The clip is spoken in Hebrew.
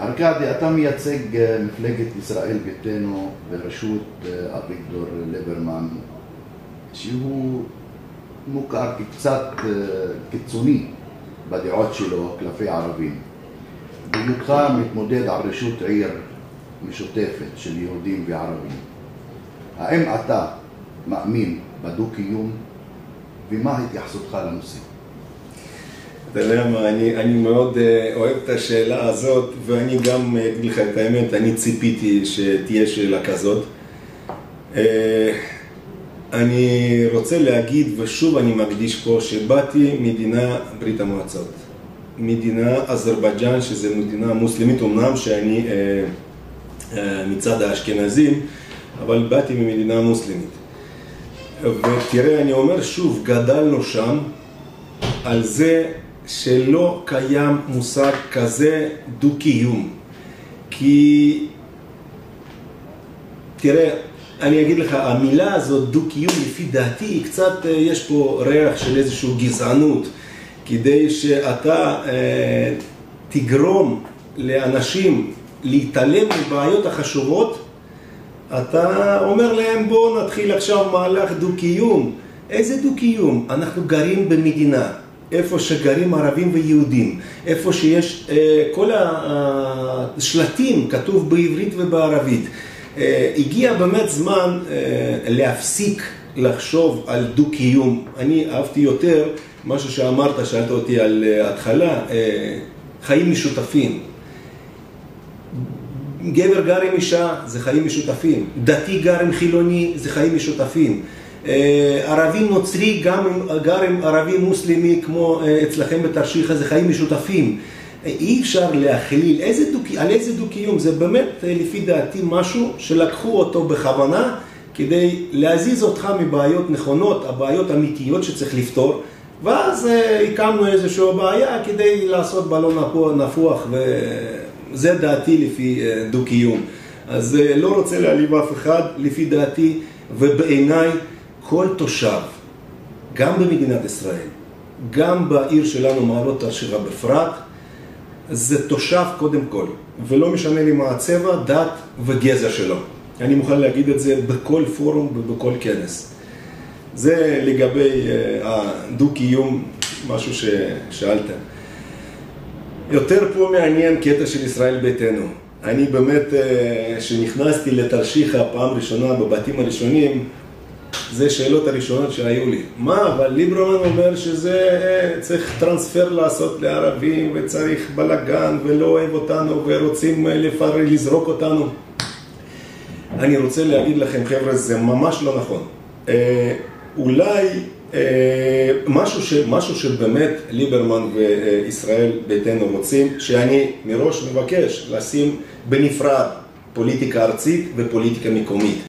ארכדי, אתה מייצג מפלגת ישראל ביתנו בראשות אביגדור ליברמן, שהוא מוכר כקצת קיצוני בדעות שלו כלפי ערבים. בהיותך מתמודד על ראשות עיר משותפת של יהודים וערבים, האם אתה מאמין בדו-קיום ומה התייחסותך לנושא? אתה יודע מה, אני מאוד אוהב את השאלה הזאת, ואני גם אגיד לך את האמת, אני ציפיתי שתהיה שאלה כזאת. אני רוצה להגיד, ושוב אני מקדיש פה, שבאתי מדינה ברית המועצות. מדינה אזרבייג'ן, שזו מדינה מוסלמית, אמנם שאני מצד האשכנזים, אבל באתי ממדינה מוסלמית. ותראה, אני אומר שוב, גדלנו שם על זה שלא קיים מושג כזה דו-קיום. כי, תראה, אני אגיד לך, המילה הזאת דו-קיום לפי דעתי, קצת יש פה ריח של איזושהי גזענות, כדי שאתה תגרום לאנשים להתעלם מבעיות החשובות, אתה אומר להם בואו נתחיל עכשיו מהלך דו-קיום. איזה דו-קיום? אנחנו גרים במדינה, איפה שגרים ערבים ויהודים, איפה שיש כל השלטים כתוב בעברית ובערבית. הגיע באמת זמן להפסיק לחשוב על דו-קיום. אני אהבתי יותר משהו שאמרת, שאלת אותי על התחלה, חיים משותפים. גבר גר עם אישה, זה חיים משותפים. דתי גר עם חילוני, זה חיים משותפים. ערבי נוצרי גר עם ערבי מוסלמי, כמו אצלכם בתרשיחא, זה חיים משותפים. אי אפשר להכליל על איזה דו-קיום. זה באמת לפי דעתי משהו שלקחו אותו בכוונה, כדי להזיז אותך מבעיות נכונות, הבעיות אמיתיות שצריך לפתור, ואז הקמנו איזושהי בעיה כדי לעשות בלון נפוח, וזה דעתי לפי דו-קיום. אז לא רוצה להעליב אף אחד, לפי דעתי, ובעיניי כל תושב, גם במדינת ישראל, גם בעיר שלנו מעלות תרשיחא בפרט, זה תושב קודם כל, ולא משנה לי מה הצבע, דת וגזע שלו. אני מוכן להגיד את זה בכל פורום ובכל כנס. זה לגבי הדו-קיום, משהו ששאלת. יותר פה מעניין קטע של ישראל ביתנו. אני באמת, שנכנסתי לתרשיחא פעם ראשונה בבתים הראשונים, זה שאלות הראשונות שהיו לי. מה, אבל ליברמן אומר שזה צריך טרנספר לעשות לערבים, וצריך בלגן, ולא אוהב אותנו, ורוצים לזרוק אותנו. אני רוצה להגיד לכם, חבר'ה, זה ממש לא נכון. אולי משהו שבאמת ליברמן וישראל ביתנו רוצים, שאני מראש מבקש לשים בנפרד פוליטיקה ארצית ופוליטיקה מקומית.